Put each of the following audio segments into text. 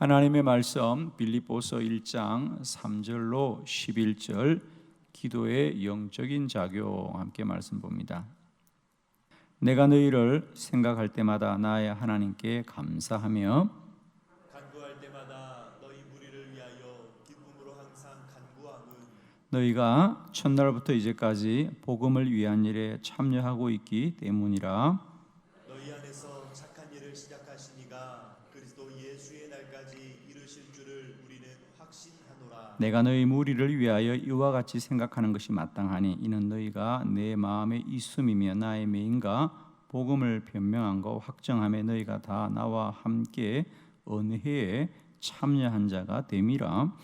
하나님의 말씀 빌립보서 1장 3절로 11절 기도의 영적인 작용 함께 말씀 봅니다. 내가 너희를 생각할 때마다 나의 하나님께 감사하며 간구할 때마다 너희 무리를 위하여 기쁨으로 항상 간구함은 너희가 첫날부터 이제까지 복음을 위한 일에 참여하고 있기 때문이라. 너희 안에서 착한 일을 시작하시니가 그리스도 예수의 날까지 이루실 줄을 우리는 확신하노라. 내가 너희 무리를 위하여 이와 같이 생각하는 것이 마땅하니 이는 너희가 내 마음에 있음이며 나의 매인과 복음을 변명한 것 확정함에 너희가 다 나와 함께 은혜에 참여한 자가 됨이라.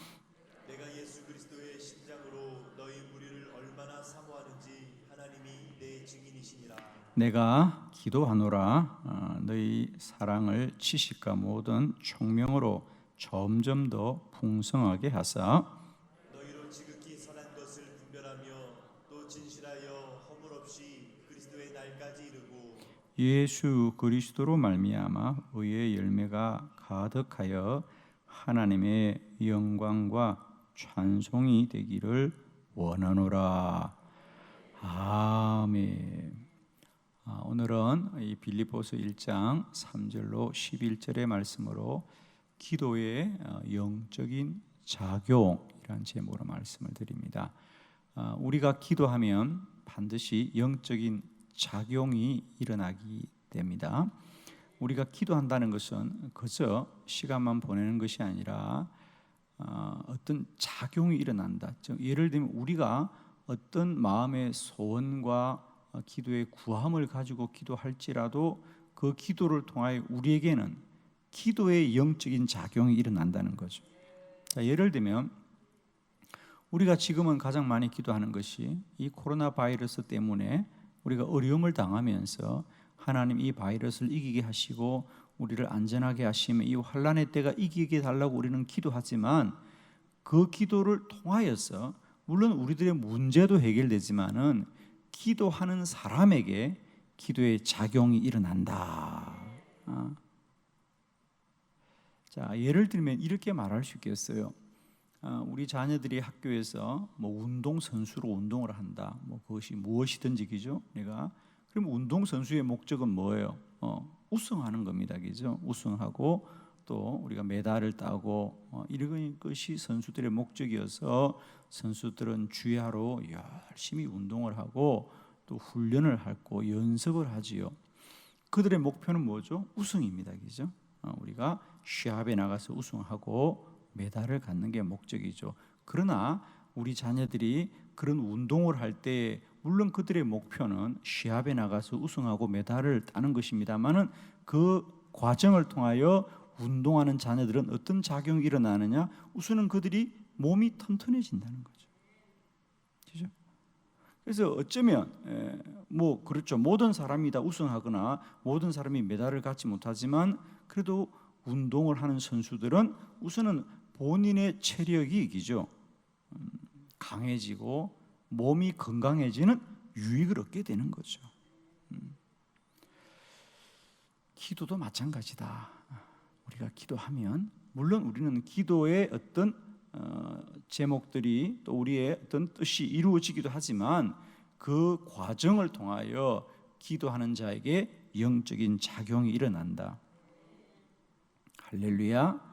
내가 예수 그리스도의 심장으로 너희 무리를 얼마나 사모하는지 하나님이 내 증인이시니라. 내가 기도하노라. 너희 사랑을 지식과 모든 총명으로 점점 더 풍성하게 하사 너희로 지극히 선한 것을 분별하며 또 진실하여 허물 없이 그리스도의 날까지 이르고 예수 그리스도로 말미암아 의의 열매가 가득하여 하나님의 영광과 찬송이 되기를 원하노라. 아멘. 오늘은 이 빌립보서 1장 3절로 11절의 말씀으로 기도의 영적인 작용이라는 제목으로 말씀을 드립니다. 우리가 기도하면 반드시 영적인 작용이 일어나게 됩니다. 우리가 기도한다는 것은 그저 시간만 보내는 것이 아니라 어떤 작용이 일어난다. 예를 들면 우리가 어떤 마음의 소원과 기도의 구함을 가지고 기도할지라도 그 기도를 통하여 우리에게는 기도의 영적인 작용이 일어난다는 거죠. 자, 예를 들면 우리가 지금은 가장 많이 기도하는 것이 이 코로나 바이러스 때문에 우리가 어려움을 당하면서 하나님 이 바이러스를 이기게 하시고 우리를 안전하게 하시며 이 환난의 때가 이기게 달라고 우리는 기도하지만 그 기도를 통하여서 물론 우리들의 문제도 해결되지만은 기도하는 사람에게 기도의 작용이 일어난다. 자, 예를 들면 이렇게 말할 수 있겠어요. 우리 자녀들이 학교에서 뭐 운동 선수로 운동을 한다. 뭐 그것이 무엇이든지 그죠? 내가 그럼 운동 선수의 목적은 뭐예요? 우승하는 겁니다, 그죠? 우승하고 또 우리가 메달을 따고 이런 것이 선수들의 목적이어서 선수들은 주야로 열심히 운동을 하고 또 훈련을 하고 연습을 하지요. 그들의 목표는 뭐죠? 우승입니다, 그죠? 우리가 시합에 나가서 우승하고 메달을 갖는 게 목적이죠. 그러나 우리 자녀들이 그런 운동을 할 때 물론 그들의 목표는 시합에 나가서 우승하고 메달을 따는 것입니다만은 그 과정을 통하여 운동하는 자녀들은 어떤 작용이 일어나느냐? 우선은 그들이 몸이 튼튼해진다는 거죠. 그렇죠? 그래서 어쩌면 뭐 그렇죠. 모든 사람이 다 우승하거나 모든 사람이 메달을 갖지 못하지만 그래도 운동을 하는 선수들은 우선은 본인의 체력이 이기죠. 강해지고 몸이 건강해지는 유익을 얻게 되는 거죠. 기도도 마찬가지다. 우리가 기도하면 물론 우리는 기도의 어떤 제목들이 또 우리의 어떤 뜻이 이루어지기도 하지만 그 과정을 통하여 기도하는 자에게 영적인 작용이 일어난다. 할렐루야.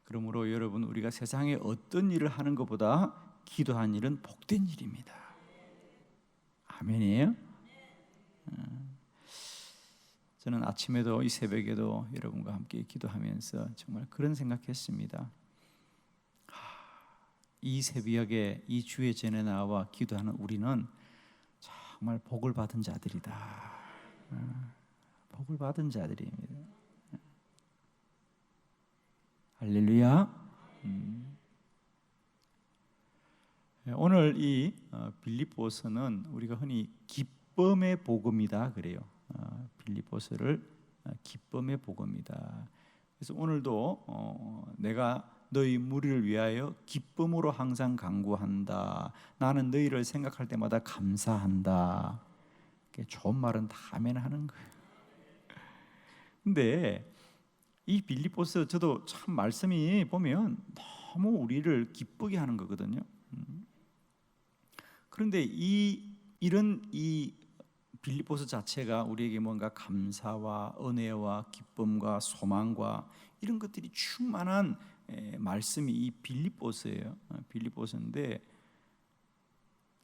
그러므로 여러분 우리가 세상에 어떤 일을 하는 것보다 기도한 일은 복된 일입니다. 아멘이에요? 저는 아침에도 이 새벽에도 여러분과 함께 기도하면서 정말 그런 생각했습니다. 이 새벽에 이 주의 전에 나와 기도하는 우리는 정말 복을 받은 자들이다. 복을 받은 자들입니다. 할렐루야. 오늘 이 빌립보서는 우리가 흔히 기쁨의 복음이다 그래요. 빌립보서를 기쁨의 복음이다. 그래서 오늘도 내가 너희 무리를 위하여 기쁨으로 항상 간구한다. 나는 너희를 생각할 때마다 감사한다. 좋은 말은 다 아멘 하는 거예요. 근데 이 빌립보서 저도 참 말씀이 보면 너무 우리를 기쁘게 하는 거거든요. 그런데 이런 빌립보서 자체가 우리에게 뭔가 감사와 은혜와 기쁨과 소망과 이런 것들이 충만한 말씀이 이 빌립보서예요. 빌립보서인데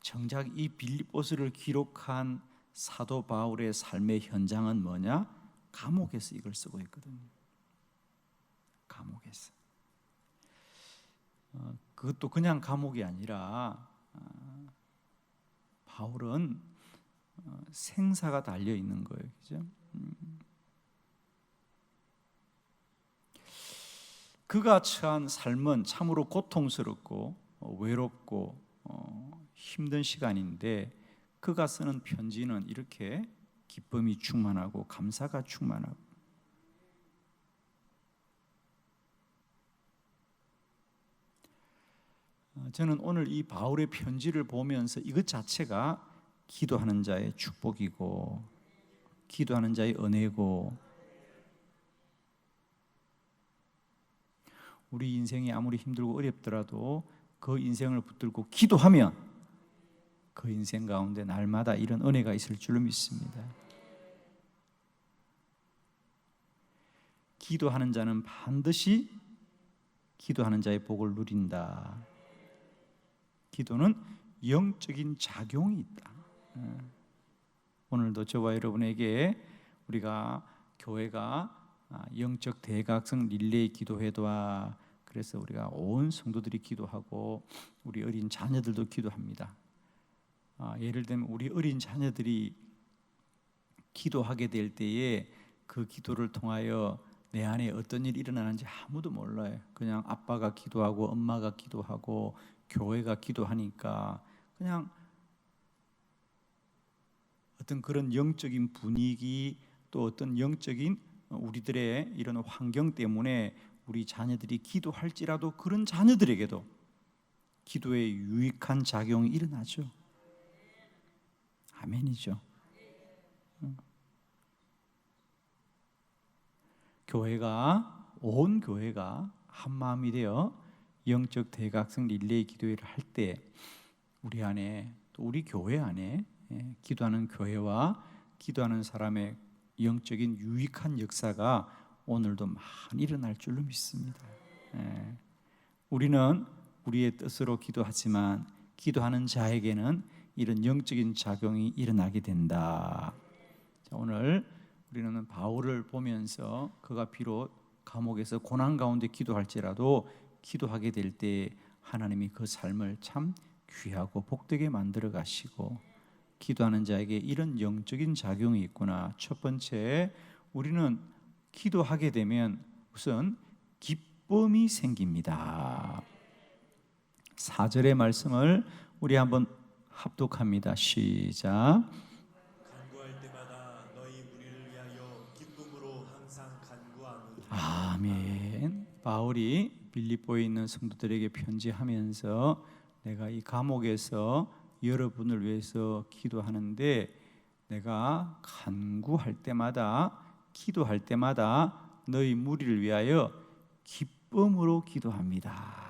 정작 이 빌립보서를 기록한 사도 바울의 삶의 현장은 뭐냐? 감옥에서 이걸 쓰고 있거든요. 감옥에서. 그것도 그냥 감옥이 아니라 바울은 생사가 달려 있는 거예요, 그죠? 그가 처한 삶은 참으로 고통스럽고 외롭고 힘든 시간인데 그가 쓰는 편지는 이렇게 기쁨이 충만하고 감사가 충만하고 저는 오늘 이 바울의 편지를 보면서 이것 자체가 기도하는 자의 축복이고 기도하는 자의 은혜고 우리 인생이 아무리 힘들고 어렵더라도 그 인생을 붙들고 기도하면 그 인생 가운데 날마다 이런 은혜가 있을 줄로 믿습니다. 기도하는 자는 반드시 기도하는 자의 복을 누린다. 기도는 영적인 작용이 있다. 오늘도 저와 여러분에게 우리가 교회가 영적 대각성 릴레이 기도회도와 그래서 우리가 온 성도들이 기도하고 우리 어린 자녀들도 기도합니다. 예를 들면 우리 어린 자녀들이 기도하게 될 때에 그 기도를 통하여 내 안에 어떤 일이 일어나는지 아무도 몰라요. 그냥 아빠가 기도하고 엄마가 기도하고 교회가 기도하니까 그냥 어떤 그런 영적인 분위기 또 어떤 영적인 우리들의 이런 환경 때문에 우리 자녀들이 기도할지라도 그런 자녀들에게도 기도의 유익한 작용이 일어나죠. 아멘이죠. 온 교회가 한 마음이 되어 영적 대각성 릴레이 기도회를 할 때 우리 안에 또 우리 교회 안에 기도하는 교회와 기도하는 사람의 영적인 유익한 역사가 오늘도 많이 일어날 줄로 믿습니다. 우리는 우리의 뜻으로 기도하지만 기도하는 자에게는 이런 영적인 작용이 일어나게 된다. 자, 오늘 우리는 바울을 보면서 그가 비록 감옥에서 고난 가운데 기도할지라도 기도하게 될 때 하나님이 그 삶을 참 귀하고 복되게 만들어 가시고 기도하는 자에게 이런 영적인 작용이 있구나. 첫 번째, 우리는 기도하게 되면 우선 기쁨이 생깁니다. 4절의 말씀을 우리 한번 합독합니다. 시작. 간구할 때마다 너희 무리를 위하여 기쁨으로 항상 간구하노니. 아멘. 바울이 빌립보에 있는 성도들에게 편지하면서 내가 이 감옥에서 여러분을 위해서 기도하는데 내가 간구할 때마다 기도할 때마다 너희 무리를 위하여 기쁨으로 기도합니다.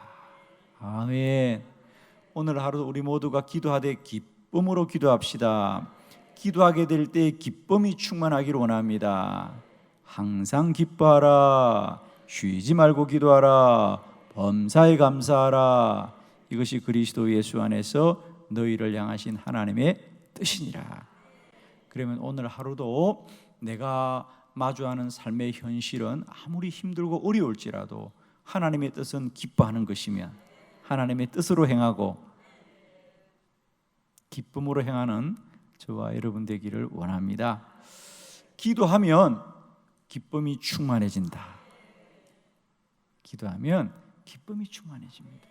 아멘. 오늘 하루 우리 모두가 기도하되 기쁨으로 기도합시다. 기도하게 될 때 기쁨이 충만하기를 원합니다. 항상 기뻐하라. 쉬지 말고 기도하라. 범사에 감사하라. 이것이 그리스도 예수 안에서 너희를 향하신 하나님의 뜻이니라. 그러면 오늘 하루도 내가 마주하는 삶의 현실은 아무리 힘들고 어려울지라도 하나님의 뜻은 기뻐하는 것이면 하나님의 뜻으로 행하고 기쁨으로 행하는 저와 여러분 되기를 원합니다. 기도하면 기쁨이 충만해진다. 기도하면 기쁨이 충만해집니다.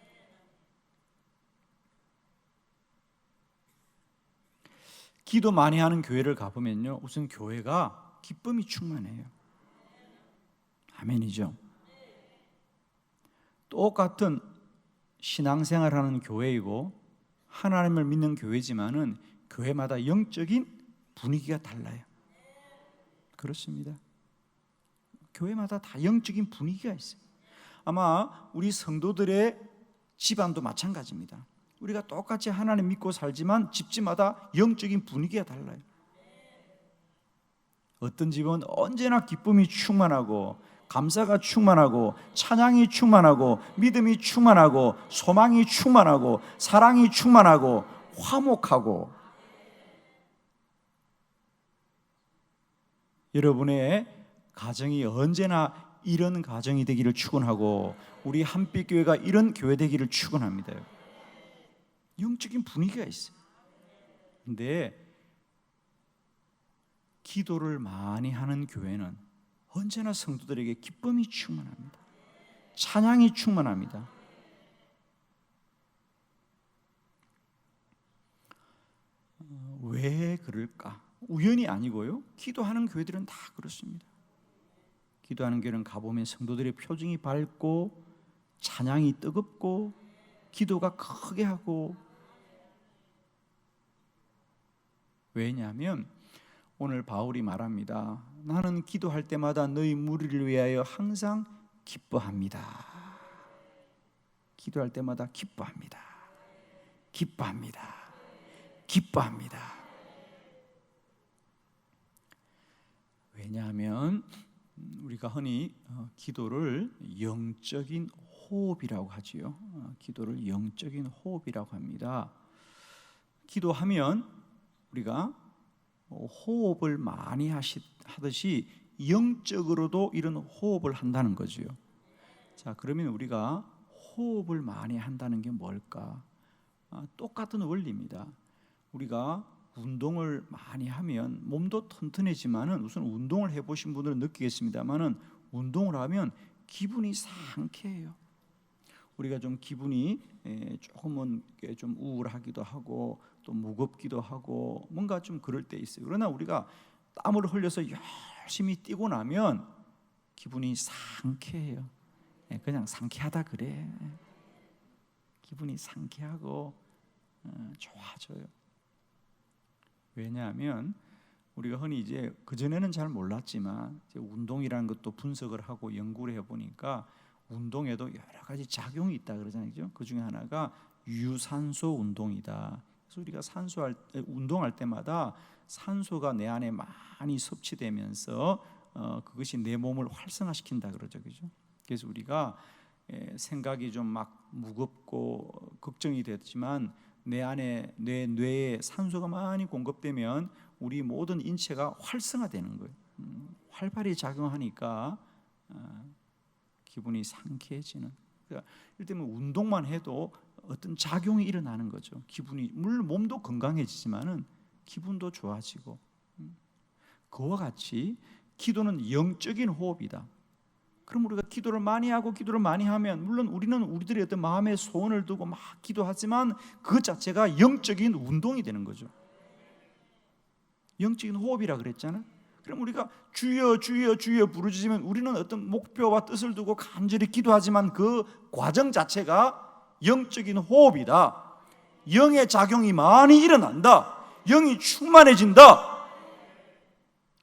기도 많이 하는 교회를 가보면요, 우선 교회가 기쁨이 충만해요. 아멘이죠. 똑같은 신앙생활하는 교회이고 하나님을 믿는 교회지만은 교회마다 영적인 분위기가 달라요. 그렇습니다. 교회마다 다 영적인 분위기가 있어요. 아마 우리 성도들의 집안도 마찬가지입니다. 우리가 똑같이 하나님 믿고 살지만 집집마다 영적인 분위기가 달라요. 어떤 집은 언제나 기쁨이 충만하고 감사가 충만하고 찬양이 충만하고 믿음이 충만하고 소망이 충만하고 사랑이 충만하고 화목하고, 여러분의 가정이 언제나 이런 가정이 되기를 축원하고 우리 한빛교회가 이런 교회 되기를 축원합니다. 영적인 분위기가 있어요. 근데 기도를 많이 하는 교회는 언제나 성도들에게 기쁨이 충만합니다. 찬양이 충만합니다. 왜 그럴까? 우연이 아니고요. 기도하는 교회들은 다 그렇습니다. 기도하는 교회는 가보면 성도들의 표정이 밝고 찬양이 뜨겁고 기도가 크게 하고, 왜냐하면 오늘 바울이 말합니다. 나는 기도할 때마다 너희 무리를 위하여 항상 기뻐합니다. 기도할 때마다 기뻐합니다. 기뻐합니다. 기뻐합니다. 왜냐하면 우리가 흔히 기도를 영적인 호흡이라고 하지요. 기도를 영적인 호흡이라고 합니다. 기도하면 우리가 호흡을 많이 하듯이 영적으로도 이런 호흡을 한다는 거죠. 자, 그러면 우리가 호흡을 많이 한다는 게 뭘까? 똑같은 원리입니다. 우리가 운동을 많이 하면 몸도 튼튼해지만은, 우선 운동을 해보신 분들은 느끼겠습니다만은 운동을 하면 기분이 상쾌해요. 우리가 좀 기분이 조금은 좀 우울하기도 하고 또 무겁기도 하고 뭔가 좀 그럴 때 있어요. 그러나 우리가 땀을 흘려서 열심히 뛰고 나면 기분이 상쾌해요. 그냥 상쾌하다 그래. 기분이 상쾌하고 좋아져요. 왜냐하면 우리가 흔히 이제 그전에는 잘 몰랐지만 이제 운동이라는 것도 분석을 하고 연구를 해보니까 운동에도 여러 가지 작용이 있다 그러잖아요. 그 중에 하나가 유산소 운동이다. 그래서 우리가 운동할 때마다 산소가 내 안에 많이 섭취되면서 그것이 내 몸을 활성화시킨다 그러죠. 그죠? 그래서 우리가 생각이 좀 막 무겁고 걱정이 됐지만 내 안에 내 뇌에 산소가 많이 공급되면 우리 모든 인체가 활성화되는 거예요. 활발히 작용하니까 기분이 상쾌해지는. 그러니까 이를테면 운동만 해도 어떤 작용이 일어나는 거죠. 기분이, 물론 몸도 건강해지지만은 기분도 좋아지고. 그와 같이 기도는 영적인 호흡이다. 그럼 우리가 기도를 많이 하고 기도를 많이 하면, 물론 우리는 우리들의 어떤 마음의 소원을 두고 막 기도하지만 그 자체가 영적인 운동이 되는 거죠. 영적인 호흡이라 그랬잖아. 그럼 우리가 주여 주여 주여 부르짖으면 우리는 어떤 목표와 뜻을 두고 간절히 기도하지만 그 과정 자체가 영적인 호흡이다. 영의 작용이 많이 일어난다. 영이 충만해진다.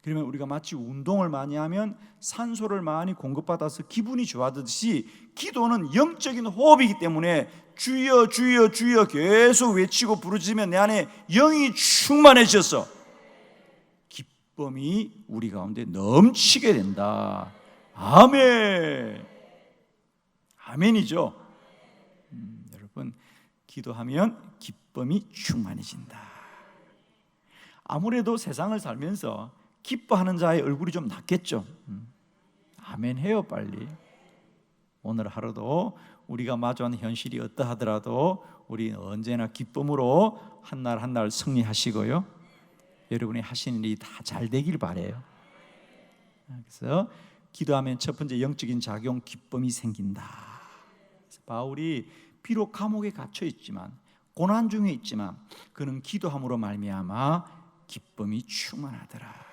그러면 우리가 마치 운동을 많이 하면 산소를 많이 공급받아서 기분이 좋아지듯이 기도는 영적인 호흡이기 때문에 주여 주여 주여 계속 외치고 부르짖으면 내 안에 영이 충만해져서 기쁨이 우리 가운데 넘치게 된다. 아멘. 아멘이죠. 여러분, 기도하면 기쁨이 충만해진다. 아무래도 세상을 살면서 기뻐하는 자의 얼굴이 좀 낫겠죠. 아멘 해요 빨리. 오늘 하루도 우리가 마주하는 현실이 어떠하더라도 우리 언제나 기쁨으로 한 날 한 날 승리하시고요, 여러분이 하시는 일이 다 잘 되길 바라요. 그래서 기도하면 첫 번째 영적인 작용, 기쁨이 생긴다. 그래서 바울이 비록 감옥에 갇혀 있지만, 고난 중에 있지만 그는 기도함으로 말미암아 기쁨이 충만하더라.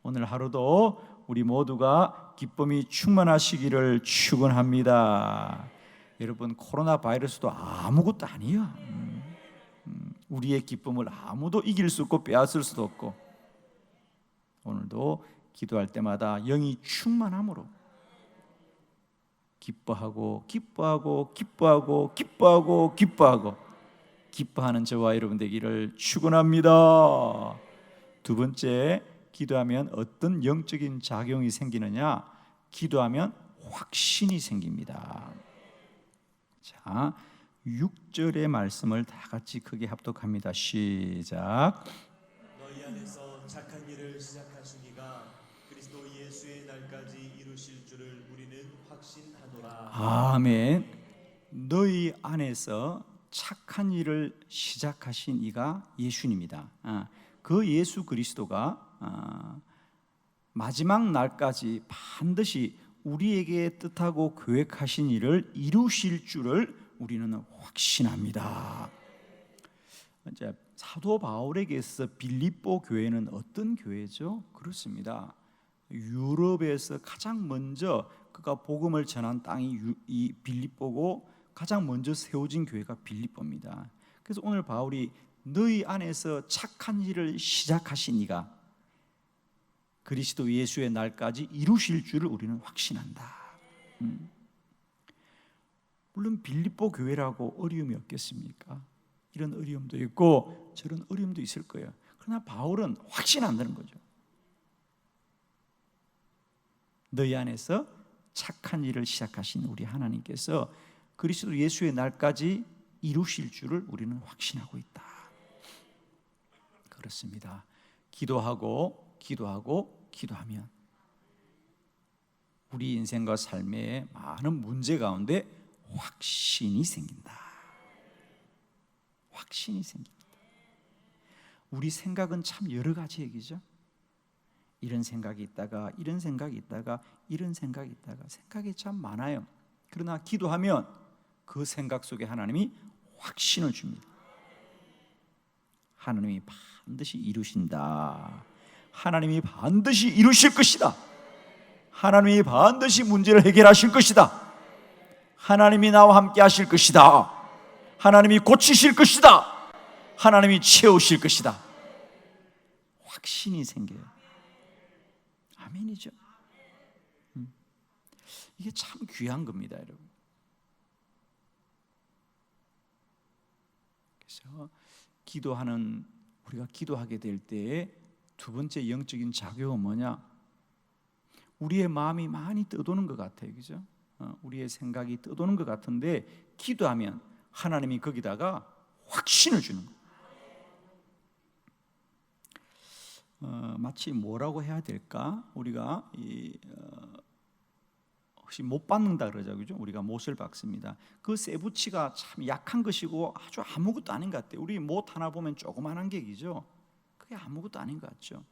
오늘 하루도 우리 모두가 기쁨이 충만하시기를 축원합니다. 여러분, 코로나 바이러스도 아무것도 아니에요. 우리의 기쁨을 아무도 이길 수 없고 빼앗을 수도 없고, 오늘도 기도할 때마다 영이 충만함으로 기뻐하고 기뻐하고 기뻐하고 기뻐하고 기뻐하고 기뻐하는 저와 여러분 되기를 축원합니다. 두 번째, 기도하면 어떤 영적인 작용이 생기느냐? 기도하면 확신이 생깁니다. 자, 6절의 말씀을 다 같이 크게 합독합니다. 시작. 너희 안에서 착한 일을 시작하시니가 그리스도 예수의 날까지 이루실 줄을 우리는 확신하노라. 아멘. 너희 안에서 착한 일을 시작하신 이가 예수님이다. 그 예수 그리스도가 마지막 날까지 반드시 우리에게 뜻하고 계획하신 일을 이루실 줄을 우리는 확신합니다. 이제 사도 바울에게서 빌립보 교회는 어떤 교회죠? 그렇습니다. 유럽에서 가장 먼저 그가 복음을 전한 땅이 이 빌립보고 가장 먼저 세워진 교회가 빌립보입니다. 그래서 오늘 바울이 너희 안에서 착한 일을 시작하신 이가 그리스도 예수의 날까지 이루실 줄을 우리는 확신한다. 물론 빌립보 교회라고 어려움이 없겠습니까? 이런 어려움도 있고 저런 어려움도 있을 거예요. 그러나 바울은 확신한다는 거죠. 너희 안에서 착한 일을 시작하신 우리 하나님께서 그리스도 예수의 날까지 이루실 줄을 우리는 확신하고 있다. 그렇습니다. 기도하고 기도하고 기도하면 우리 인생과 삶의 많은 문제 가운데 확신이 생긴다. 확신이 생깁니다. 우리 생각은 참 여러 가지 얘기죠. 이런 생각이 있다가 이런 생각이 있다가 이런 생각이 있다가 생각이 참 많아요. 그러나 기도하면 그 생각 속에 하나님이 확신을 줍니다. 하나님이 반드시 이루신다. 하나님이 반드시 이루실 것이다. 하나님이 반드시 문제를 해결하실 것이다. 하나님이 나와 함께 하실 것이다. 하나님이 고치실 것이다. 하나님이 채우실 것이다. 확신이 생겨요. 아멘이죠. 이게 참 귀한 겁니다, 여러분. 그래서 기도하는 우리가 기도하게 될 때 두 번째 영적인 작용은 뭐냐? 우리의 마음이 많이 떠도는 것 같아요, 그죠? 우리의 생각이 떠도는 것 같은데 기도하면 하나님이 거기다가 확신을 주는 거예요. 마치 뭐라고 해야 될까? 우리가 혹시 못 박는다 그러죠, 그죠? 우리가 못을 박습니다. 그 쇠붙이가 참 약한 것이고 아주 아무것도 아닌 것 같아요. 우리 못 하나 보면 조그만한 격이죠. 그게 아무것도 아닌 것 같죠.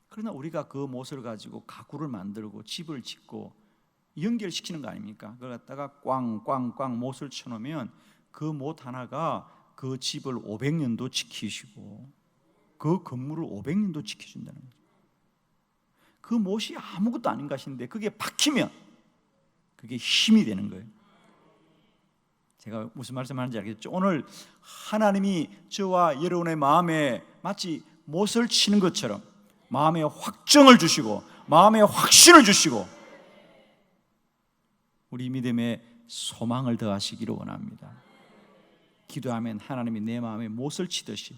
그러나 우리가 그 못을 가지고 가구를 만들고 집을 짓고 연결시키는 거 아닙니까? 그걸 갖다가 꽝꽝꽝 못을 쳐놓으면 그 못 하나가 그 집을 500년도 지키시고 그 건물을 500년도 지켜준다는 거죠. 그 못이 아무것도 아닌 것인데 그게 박히면 그게 힘이 되는 거예요. 제가 무슨 말씀하는지 알겠죠? 오늘 하나님이 저와 여러분의 마음에 마치 못을 치는 것처럼 마음에 확정을 주시고 마음에 확신을 주시고 우리 믿음에 소망을 더하시기를 원합니다. 기도하면 하나님이 내 마음에 못을 치듯이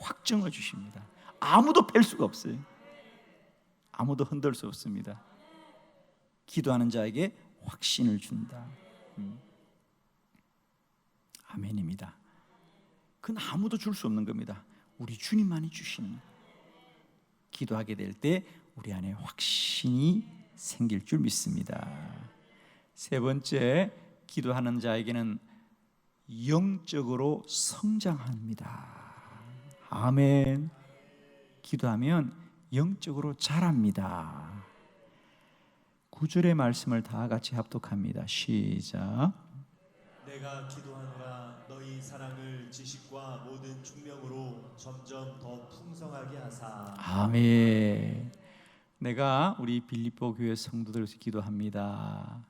확정을 주십니다. 아무도 뺄 수가 없어요. 아무도 흔들 수 없습니다. 기도하는 자에게 확신을 준다. 아멘입니다. 그건 아무도 줄 수 없는 겁니다. 우리 주님만이 주시는 거예요. 기도하게 될 때 우리 안에 확신이 생길 줄 믿습니다. 세 번째, 기도하는 자에게는 영적으로 성장합니다. 아멘. 기도하면 영적으로 자랍니다. 9절의 말씀을 다 같이 합독합니다. 시작. 내가 기도하노라 너희 사랑을 지식과 모든 충명으로 점점 더 풍성하게 하사. 아멘. 내가 우리 빌립보 교회 성도들에서 기도합니다.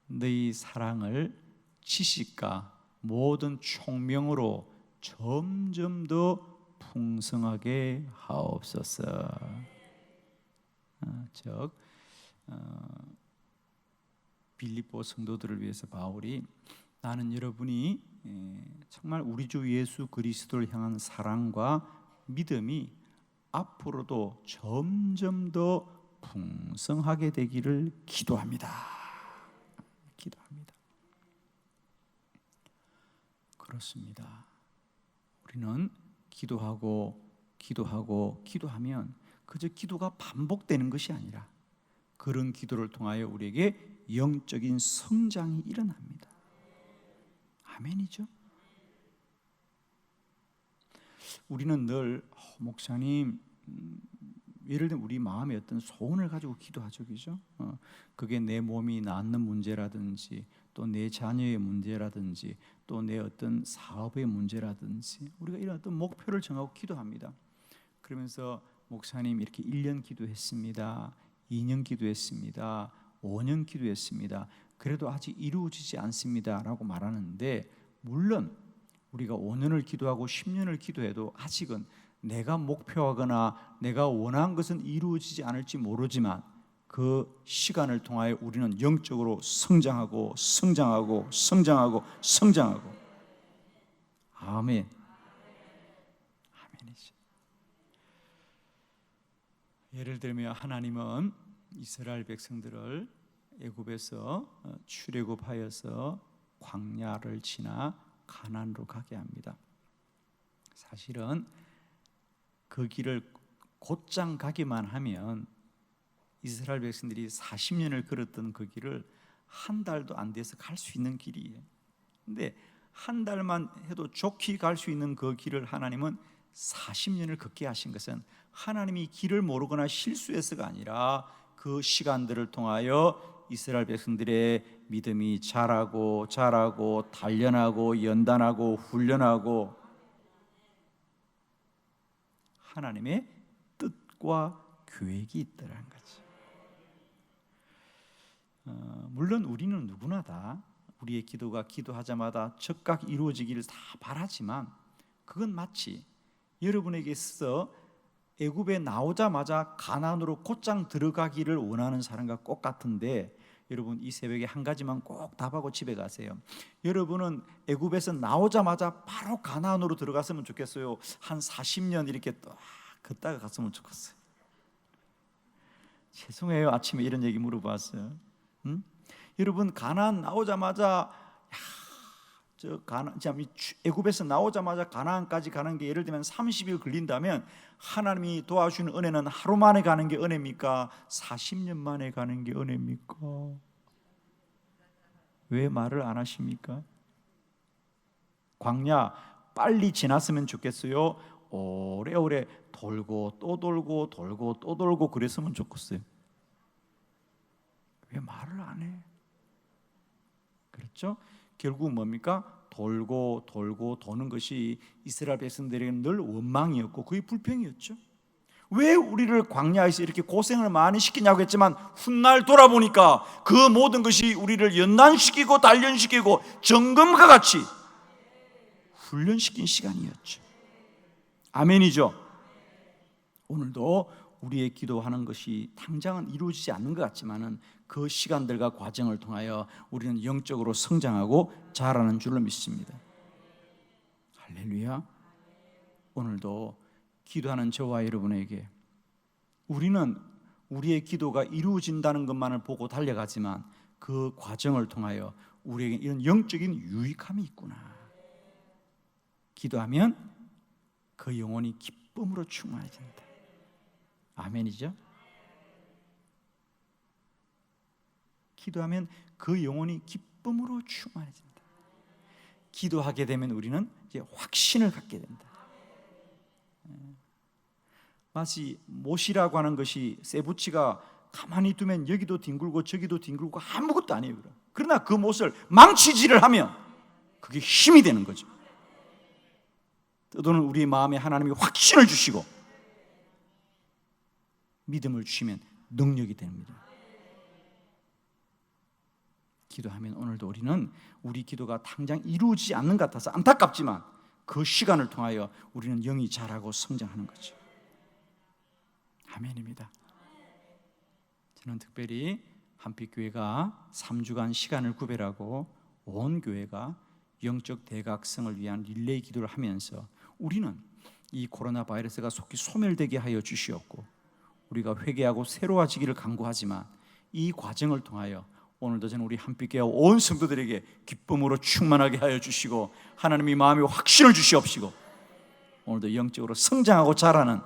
너희 사랑을 지식과 모든 총명으로 점점 더 풍성하게 하옵소서. 빌립보 성도들을 위해서 바울이 나는 여러분이 정말 우리 주 예수 그리스도를 향한 사랑과 믿음이 앞으로도 점점 더 풍성하게 되기를 기도합니다. 그렇습니다. 우리는 기도하면 그저 기도가 반복되는 것이 아니라 그런 기도를 통하여 우리에게 영적인 성장이 일어납니다. 아멘이죠? 우리는 늘 목사님, 예를 들면 우리 마음에 어떤 소원을 가지고 기도하죠, 그죠? 그게 내 몸이 낫는 문제라든지, 또 내 자녀의 문제라든지, 또 내 어떤 사업의 문제라든지, 우리가 이런 어떤 목표를 정하고 기도합니다. 그러면서 목사님 이렇게 1년 기도했습니다, 2년 기도했습니다, 5년 기도했습니다, 그래도 아직 이루어지지 않습니다 라고 말하는데, 물론 우리가 5년을 기도하고 10년을 기도해도 아직은 내가 목표하거나 내가 원한 것은 이루어지지 않을지 모르지만 그 시간을 통하여 우리는 영적으로 성장하고 아멘. 아멘이죠. 예를 들면 하나님은 이스라엘 백성들을 애굽에서 출애굽하여서 광야를 지나 가나안으로 가게 합니다. 사실은 그 길을 곧장 가기만 하면 이스라엘 백성들이 40년을 걸었던 그 길을 한 달도 안 돼서 갈 수 있는 길이에요. 근데 한 달만 해도 좋게 갈 수 있는 그 길을 하나님은 40년을 걷게 하신 것은 하나님이 길을 모르거나 실수해서가 아니라 그 시간들을 통하여 이스라엘 백성들의 믿음이 자라고 단련하고 연단하고 훈련하고 하나님의 뜻과 계획이 있다는 거죠. 물론 우리는 누구나 다 우리의 기도가 기도하자마자 즉각 이루어지기를 다 바라지만 그건 마치 여러분에게 있어 애굽에 나오자마자 가나안으로 곧장 들어가기를 원하는 사람과 똑같은데, 여러분 이 새벽에 한 가지만 꼭 답하고 집에 가세요. 여러분은 애굽에서 나오자마자 바로 가나안으로 들어갔으면 좋겠어요? 한 40년 이렇게 딱 걷다가 갔으면 좋겠어요? 죄송해요, 아침에 이런 얘기 물어봤어요. 여러분 가나안 나오자마자 애굽에서 나오자마자 가나안까지 가는 게 예를 들면 30일 걸린다면 하나님이 도와주는 은혜는 하루 만에 가는 게 은혜입니까? 40년 만에 가는 게 은혜입니까? 왜 말을 안 하십니까? 광야 빨리 지났으면 좋겠어요? 오래오래 돌고 또 돌고 그랬으면 좋겠어요? 왜 말을 안 해? 그렇죠? 결국 뭡니까? 돌고 도는 것이 이스라엘 백성들에게는 늘 원망이었고 거의 불평이었죠. 왜 우리를 광야에서 이렇게 고생을 많이 시키냐고 했지만 훗날 돌아보니까 그 모든 것이 우리를 연단시키고 단련시키고 정금과 같이 훈련시킨 시간이었죠. 아멘이죠. 오늘도 우리의 기도하는 것이 당장은 이루어지지 않는 것 같지만은 그 시간들과 과정을 통하여 우리는 영적으로 성장하고 자라는 줄로 믿습니다. 할렐루야. 오늘도 기도하는 저와 여러분에게 우리는 우리의 기도가 이루어진다는 것만을 보고 달려가지만 그 과정을 통하여 우리에게 이런 영적인 유익함이 있구나. 기도하면 그 영혼이 기쁨으로 충만해진다. 아멘이죠? 기도하면 그 영혼이 기쁨으로 충만해진다. 기도하게 되면 우리는 이제 확신을 갖게 된다. 마치 못이라고 하는 것이 쇠붙이가 가만히 두면 여기도 뒹굴고 저기도 뒹굴고 아무것도 아니에요. 그러나 그 못을 망치질을 하면 그게 힘이 되는 거죠. 때로는 우리 마음에 하나님이 확신을 주시고 믿음을 주시면 능력이 됩니다. 기도하면 오늘도 우리는 우리 기도가 당장 이루어지지 않는 것 같아서 안타깝지만 그 시간을 통하여 우리는 영이 자라고 성장하는 거죠. 아멘입니다. 저는 특별히 한빛교회가 3주간 시간을 구별하고 온 교회가 영적 대각성을 위한 릴레이 기도를 하면서 우리는 이 코로나 바이러스가 속히 소멸되게 하여 주시옵고 우리가 회개하고 새로워지기를 간구하지만 이 과정을 통하여 오늘도 저는 우리 한빛교회 온 성도들에게 기쁨으로 충만하게 하여 주시고 하나님의 마음의 확신을 주시옵시고 오늘도 영적으로 성장하고 자라는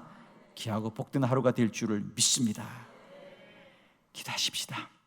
귀하고 복된 하루가 될 줄을 믿습니다. 기도하십시다.